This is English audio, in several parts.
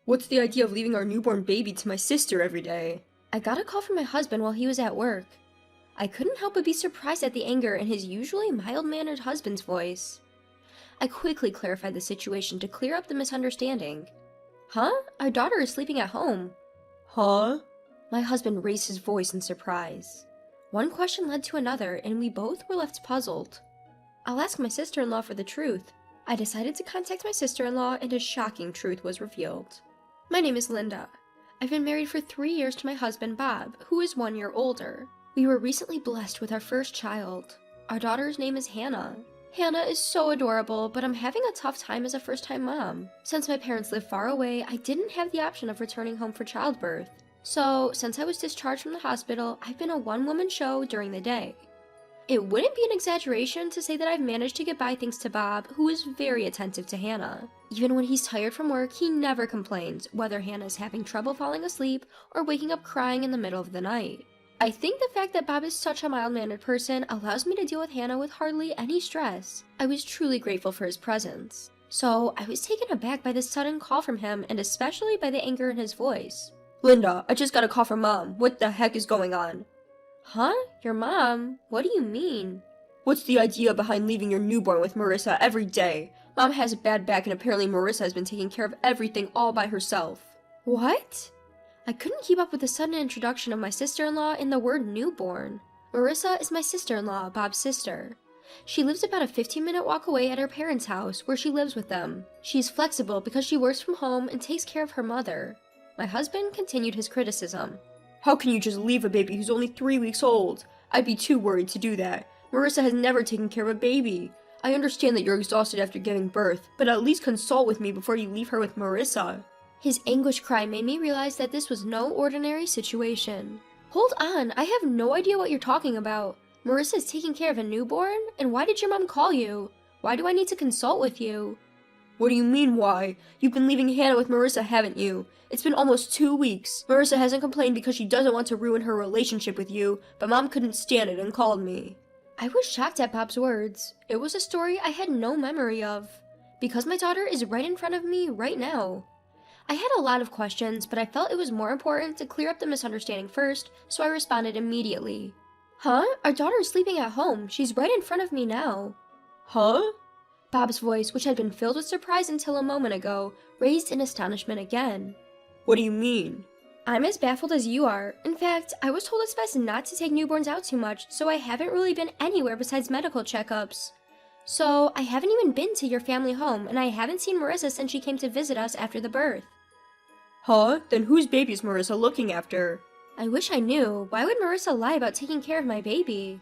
What's the idea of leaving our newborn baby to my sister every day? I got a call from my husband while he was at work. I couldn't help but be surprised at the anger in his usually mild-mannered husband's voice. I quickly clarified the situation to clear up the misunderstanding. Huh? Our daughter is sleeping at home. Huh? My husband raised his voice in surprise. One question led to another, and we both were left puzzled. I'll ask my sister-in-law for the truth. I decided to contact my sister-in-law, and a shocking truth was revealed. My name is Linda. I've been married for 3 years to my husband, Bob, who is 1 year older. We were recently blessed with our first child. Our daughter's name is Hannah. Hannah is so adorable, but I'm having a tough time as a first-time mom. Since my parents live far away, I didn't have the option of returning home for childbirth. So, since I was discharged from the hospital, I've been a one-woman show during the day. It wouldn't be an exaggeration to say that I've managed to get by thanks to Bob, who is very attentive to Hannah. Even when he's tired from work, he never complains, whether Hannah is having trouble falling asleep or waking up crying in the middle of the night. I think the fact that Bob is such a mild-mannered person allows me to deal with Hannah with hardly any stress. I was truly grateful for his presence. So, I was taken aback by this sudden call from him, and especially by the anger in his voice. Linda, I just got a call from Mom. What the heck is going on? Huh? Your mom? What do you mean? What's the idea behind leaving your newborn with Marissa every day? Mom has a bad back and apparently Marissa has been taking care of everything all by herself. What? I couldn't keep up with the sudden introduction of my sister-in-law and the word newborn. Marissa is my sister-in-law, Bob's sister. She lives about a 15-minute walk away at her parents' house, where she lives with them. She's flexible because she works from home and takes care of her mother. My husband continued his criticism. How can you just leave a baby who's only 3 weeks old? I'd be too worried to do that. Marissa has never taken care of a baby. I understand that you're exhausted after giving birth, but at least consult with me before you leave her with Marissa. His anguished cry made me realize that this was no ordinary situation. Hold on, I have no idea what you're talking about. Marissa is taking care of a newborn? And why did your mom call you? Why do I need to consult with you? What do you mean, why? You've been leaving Hannah with Marissa, haven't you? It's been almost 2 weeks. Marissa hasn't complained because she doesn't want to ruin her relationship with you, but Mom couldn't stand it and called me. I was shocked at Bob's words. It was a story I had no memory of, because my daughter is right in front of me right now. I had a lot of questions, but I felt it was more important to clear up the misunderstanding first, so I responded immediately. Huh? Our daughter is sleeping at home. She's right in front of me now. Huh? Bob's voice, which had been filled with surprise until a moment ago, raised in astonishment again. What do you mean? I'm as baffled as you are. In fact, I was told it's best not to take newborns out too much, so I haven't really been anywhere besides medical checkups. So, I haven't even been to your family home, and I haven't seen Marissa since she came to visit us after the birth. Huh? Then whose baby is Marissa looking after? I wish I knew. Why would Marissa lie about taking care of my baby?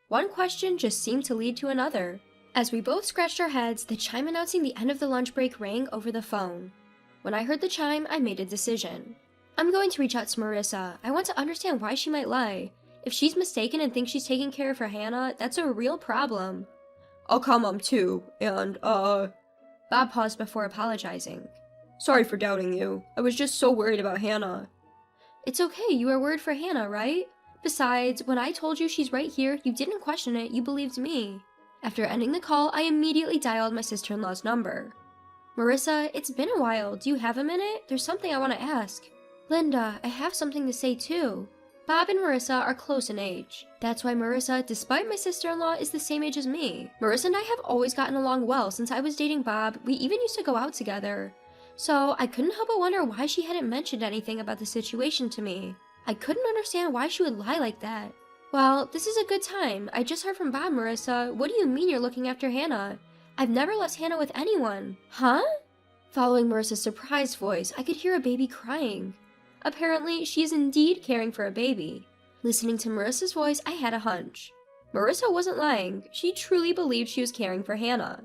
One question just seemed to lead to another. As we both scratched our heads, the chime announcing the end of the lunch break rang over the phone. When I heard the chime, I made a decision. I'm going to reach out to Marissa. I want to understand why she might lie. If she's mistaken and thinks she's taking care of her Hannah, that's a real problem. I'll call Mom too, and, Bob paused before apologizing. Sorry for doubting you. I was just so worried about Hannah. It's okay, you were worried for Hannah, right? Besides, when I told you she's right here, you didn't question it, you believed me. After ending the call, I immediately dialed my sister-in-law's number. Marissa, it's been a while. Do you have a minute? There's something I want to ask. Linda, I have something to say too. Bob and Marissa are close in age. That's why Marissa, despite my sister-in-law, is the same age as me. Marissa and I have always gotten along well since I was dating Bob. We even used to go out together. So, I couldn't help but wonder why she hadn't mentioned anything about the situation to me. I couldn't understand why she would lie like that. Well, this is a good time. I just heard from Bob, Marissa. What do you mean you're looking after Hannah? I've never left Hannah with anyone. Huh? Following Marissa's surprised voice, I could hear a baby crying. Apparently, she is indeed caring for a baby. Listening to Marissa's voice, I had a hunch. Marissa wasn't lying. She truly believed she was caring for Hannah.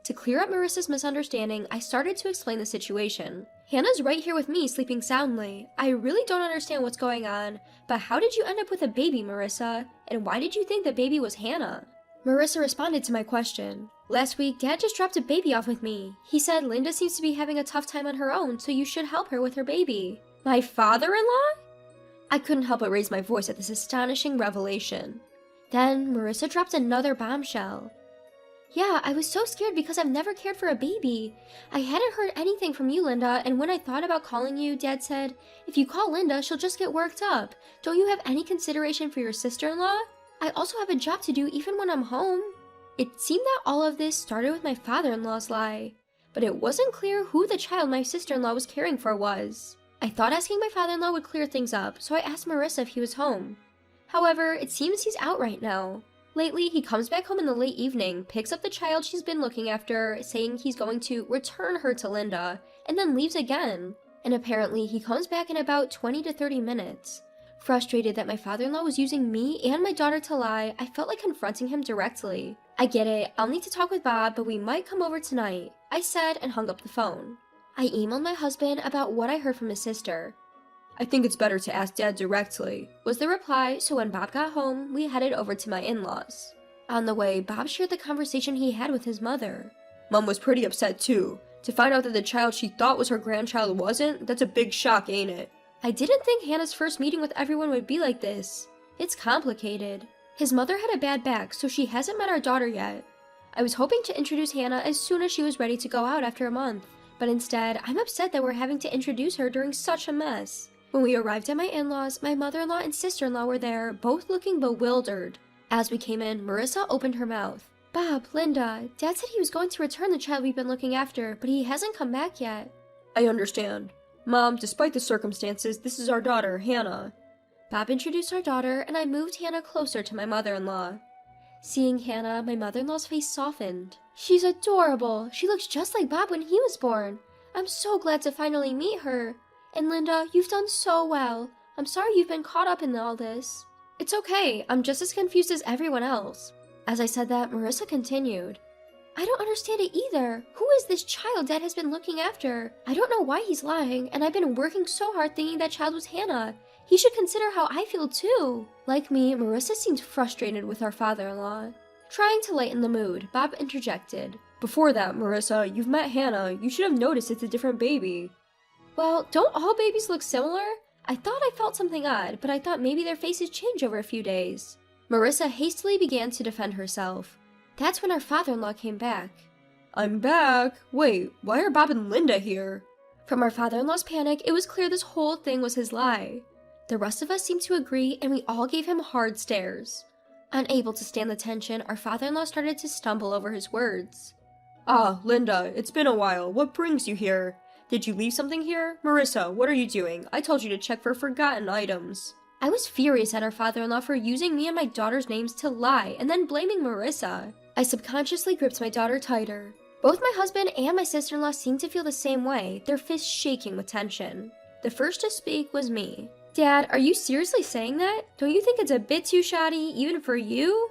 To clear up Marissa's misunderstanding, I started to explain the situation. Hannah's right here with me, sleeping soundly. I really don't understand what's going on, but how did you end up with a baby, Marissa? And why did you think the baby was Hannah? Marissa responded to my question. Last week, Dad just dropped a baby off with me. He said Linda seems to be having a tough time on her own, so you should help her with her baby. My father-in-law? I couldn't help but raise my voice at this astonishing revelation. Then, Marissa dropped another bombshell. Yeah, I was so scared because I've never cared for a baby. I hadn't heard anything from you, Linda, and when I thought about calling you, Dad said, if you call Linda, she'll just get worked up. Don't you have any consideration for your sister-in-law? I also have a job to do even when I'm home. It seemed that all of this started with my father-in-law's lie, but it wasn't clear who the child my sister-in-law was caring for was. I thought asking my father-in-law would clear things up, so I asked Marissa if he was home. However, it seems he's out right now. Lately, he comes back home in the late evening, picks up the child she's been looking after, saying he's going to return her to Linda, and then leaves again. And apparently, he comes back in about 20 to 30 minutes. Frustrated that my father-in-law was using me and my daughter to lie, I felt like confronting him directly. I get it, I'll need to talk with Bob, but we might come over tonight, I said and hung up the phone. I emailed my husband about what I heard from his sister. I think it's better to ask Dad directly, was the reply, so when Bob got home, we headed over to my in-laws. On the way, Bob shared the conversation he had with his mother. Mom was pretty upset too. To find out that the child she thought was her grandchild wasn't, that's a big shock, ain't it? I didn't think Hannah's first meeting with everyone would be like this. It's complicated. His mother had a bad back, so she hasn't met our daughter yet. I was hoping to introduce Hannah as soon as she was ready to go out after a month, but instead, I'm upset that we're having to introduce her during such a mess. When we arrived at my in-laws, my mother-in-law and sister-in-law were there, both looking bewildered. As we came in, Marissa opened her mouth. Bob, Linda, Dad said he was going to return the child we've been looking after, but he hasn't come back yet. I understand. Mom, despite the circumstances, this is our daughter, Hannah. Bob introduced our daughter, and I moved Hannah closer to my mother-in-law. Seeing Hannah, my mother-in-law's face softened. She's adorable. She looks just like Bob when he was born. I'm so glad to finally meet her. And Linda, you've done so well. I'm sorry you've been caught up in all this. It's okay, I'm just as confused as everyone else. As I said that, Marissa continued. I don't understand it either. Who is this child Dad has been looking after? I don't know why he's lying, and I've been working so hard thinking that child was Hannah. He should consider how I feel too. Like me, Marissa seemed frustrated with our father-in-law. Trying to lighten the mood, Bob interjected. Before that, Marissa, you've met Hannah. You should have noticed it's a different baby. Well, don't all babies look similar? I thought I felt something odd, but I thought maybe their faces change over a few days. Marissa hastily began to defend herself. That's when our father-in-law came back. I'm back. Wait, why are Bob and Linda here? From our father-in-law's panic, it was clear this whole thing was his lie. The rest of us seemed to agree, and we all gave him hard stares. Unable to stand the tension, our father-in-law started to stumble over his words. Ah, Linda, it's been a while. What brings you here? Did you leave something here? Marissa, what are you doing? I told you to check for forgotten items. I was furious at our father-in-law for using me and my daughter's names to lie and then blaming Marissa. I subconsciously gripped my daughter tighter. Both my husband and my sister-in-law seemed to feel the same way, their fists shaking with tension. The first to speak was me. Dad, are you seriously saying that? Don't you think it's a bit too shoddy, even for you?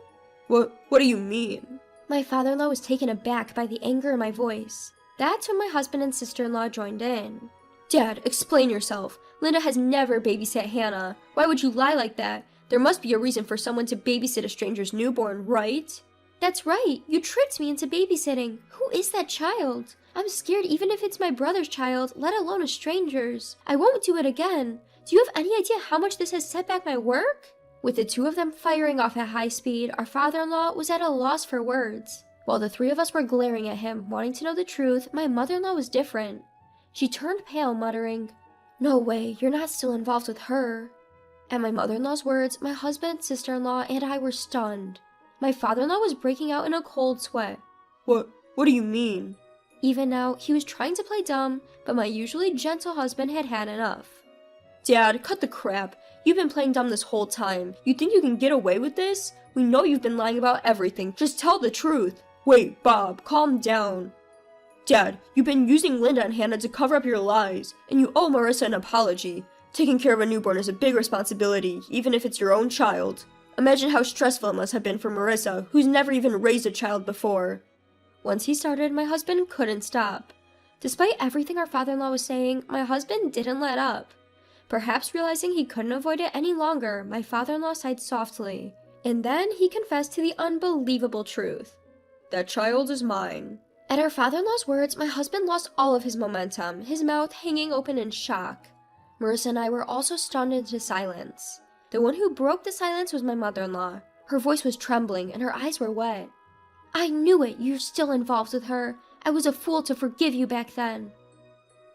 What do you mean? My father-in-law was taken aback by the anger in my voice. That's when my husband and sister-in-law joined in. Dad, explain yourself. Linda has never babysat Hannah. Why would you lie like that? There must be a reason for someone to babysit a stranger's newborn, right? That's right. You tricked me into babysitting. Who is that child? I'm scared even if it's my brother's child, let alone a stranger's. I won't do it again. Do you have any idea how much this has set back my work? With the two of them firing off at high speed, our father-in-law was at a loss for words. While the three of us were glaring at him, wanting to know the truth, my mother-in-law was different. She turned pale, muttering, "No way, you're not still involved with her." At my mother-in-law's words, my husband, sister-in-law, and I were stunned. My father-in-law was breaking out in a cold sweat. What do you mean? Even now, he was trying to play dumb, but my usually gentle husband had had enough. Dad, cut the crap. You've been playing dumb this whole time. You think you can get away with this? We know you've been lying about everything. Just tell the truth. Wait, Bob, calm down. Dad, you've been using Linda and Hannah to cover up your lies, and you owe Marissa an apology. Taking care of a newborn is a big responsibility, even if it's your own child. Imagine how stressful it must have been for Marissa, who's never even raised a child before. Once he started, my husband couldn't stop. Despite everything our father-in-law was saying, my husband didn't let up. Perhaps realizing he couldn't avoid it any longer, my father-in-law sighed softly. And then he confessed to the unbelievable truth. That child is mine. At our father-in-law's words, my husband lost all of his momentum, his mouth hanging open in shock. Marissa and I were also stunned into silence. The one who broke the silence was my mother-in-law. Her voice was trembling and her eyes were wet. I knew it. You're still involved with her. I was a fool to forgive you back then.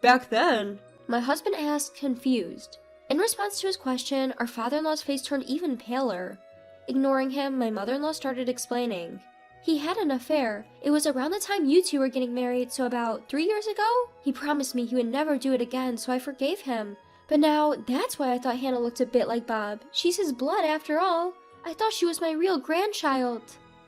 Back then? My husband asked, confused. In response to his question, our father-in-law's face turned even paler. Ignoring him, my mother-in-law started explaining. He had an affair. It was around the time you two were getting married, so about 3 years ago? He promised me he would never do it again, so I forgave him. But now, that's why I thought Hannah looked a bit like Bob. She's his blood after all. I thought she was my real grandchild.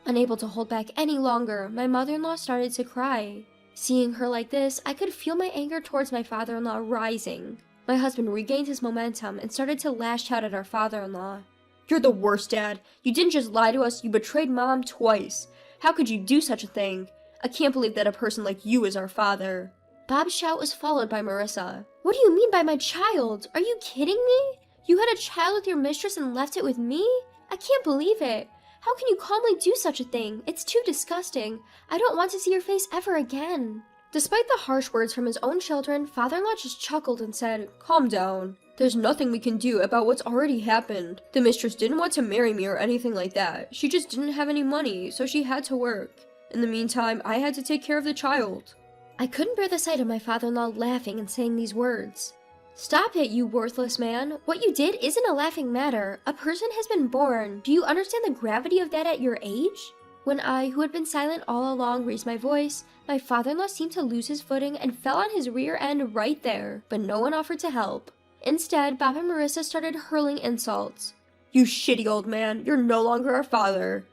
Unable to hold back any longer, my mother-in-law started to cry. Seeing her like this, I could feel my anger towards my father-in-law rising. My husband regained his momentum and started to lash out at our father-in-law. You're the worst, Dad. You didn't just lie to us, you betrayed Mom twice. How could you do such a thing? I can't believe that a person like you is our father. Bob's shout was followed by Marissa. What do you mean by my child? Are you kidding me? You had a child with your mistress and left it with me? I can't believe it. How can you calmly do such a thing? It's too disgusting. I don't want to see your face ever again. Despite the harsh words from his own children, father-in-law just chuckled and said, Calm down. There's nothing we can do about what's already happened. The mistress didn't want to marry me or anything like that. She just didn't have any money, so she had to work. In the meantime, I had to take care of the child. I couldn't bear the sight of my father-in-law laughing and saying these words. Stop it, you worthless man. What you did isn't a laughing matter. A person has been born. Do you understand the gravity of that at your age? When I, who had been silent all along, raised my voice, my father-in-law seemed to lose his footing and fell on his rear end right there, but no one offered to help. Instead, Bob and Marissa started hurling insults. You shitty old man, you're no longer our father.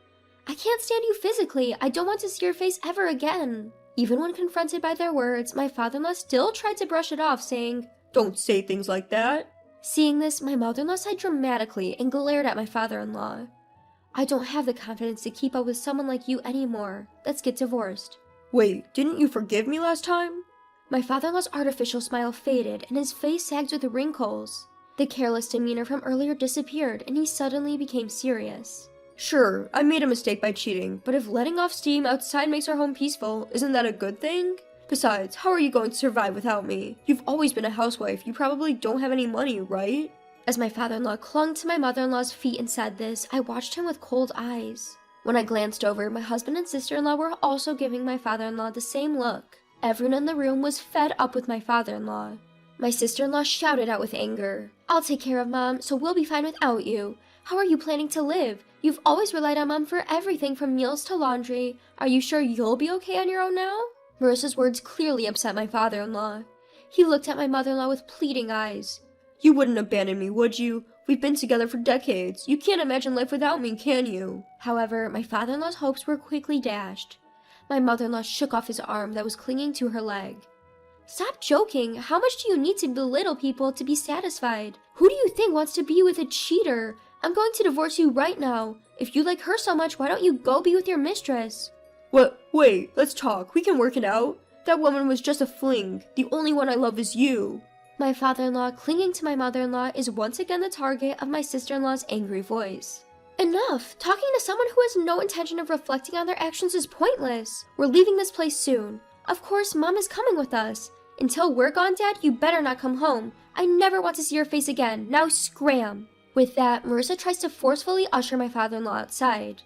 I can't stand you physically. I don't want to see your face ever again. Even when confronted by their words, my father-in-law still tried to brush it off, saying, Don't say things like that. Seeing this, my mother-in-law sighed dramatically and glared at my father-in-law. I don't have the confidence to keep up with someone like you anymore. Let's get divorced. Wait, didn't you forgive me last time? My father-in-law's artificial smile faded and his face sagged with wrinkles. The careless demeanor from earlier disappeared and he suddenly became serious. Sure, I made a mistake by cheating, but if letting off steam outside makes our home peaceful, isn't that a good thing? Besides, how are you going to survive without me? You've always been a housewife. You probably don't have any money, right? As my father-in-law clung to my mother-in-law's feet and said this, I watched him with cold eyes. When I glanced over, my husband and sister-in-law were also giving my father-in-law the same look. Everyone in the room was fed up with my father-in-law. My sister-in-law shouted out with anger, I'll take care of Mom, so we'll be fine without you. How are you planning to live? You've always relied on Mom for everything from meals to laundry. Are you sure you'll be okay on your own now? Marissa's words clearly upset my father-in-law. He looked at my mother-in-law with pleading eyes. You wouldn't abandon me, would you? We've been together for decades. You can't imagine life without me, can you? However, my father-in-law's hopes were quickly dashed. My mother-in-law shook off his arm that was clinging to her leg. Stop joking. How much do you need to belittle people to be satisfied? Who do you think wants to be with a cheater? I'm going to divorce you right now. If you like her so much, why don't you go be with your mistress? What? Wait, let's talk. We can work it out. That woman was just a fling. The only one I love is you. My father-in-law, clinging to my mother-in-law, is once again the target of my sister-in-law's angry voice. Enough! Talking to someone who has no intention of reflecting on their actions is pointless. We're leaving this place soon. Of course, Mom is coming with us. Until we're gone, Dad, you better not come home. I never want to see your face again. Now scram! With that, Marissa tries to forcefully usher my father-in-law outside.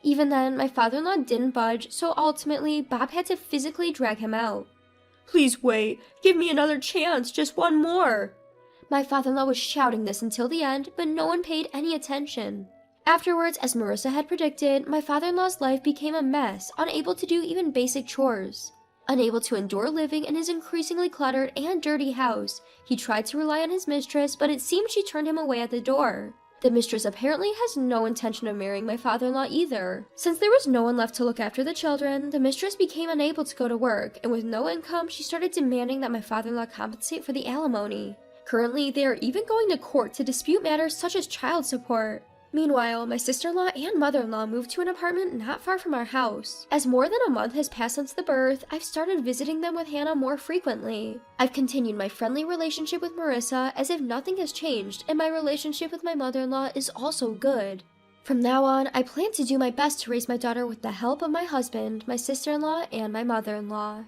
Even then, my father-in-law didn't budge, so ultimately, Bob had to physically drag him out. Please wait. Give me another chance. Just one more. My father-in-law was shouting this until the end, but no one paid any attention. Afterwards, as Marissa had predicted, my father-in-law's life became a mess, unable to do even basic chores. Unable to endure living in his increasingly cluttered and dirty house, he tried to rely on his mistress, but it seemed she turned him away at the door. The mistress apparently has no intention of marrying my father-in-law either. Since there was no one left to look after the children, the mistress became unable to go to work, and with no income, she started demanding that my father-in-law compensate for the alimony. Currently, they are even going to court to dispute matters such as child support. Meanwhile, my sister-in-law and mother-in-law moved to an apartment not far from our house. As more than a month has passed since the birth, I've started visiting them with Hannah more frequently. I've continued my friendly relationship with Marissa as if nothing has changed, and my relationship with my mother-in-law is also good. From now on, I plan to do my best to raise my daughter with the help of my husband, my sister-in-law, and my mother-in-law.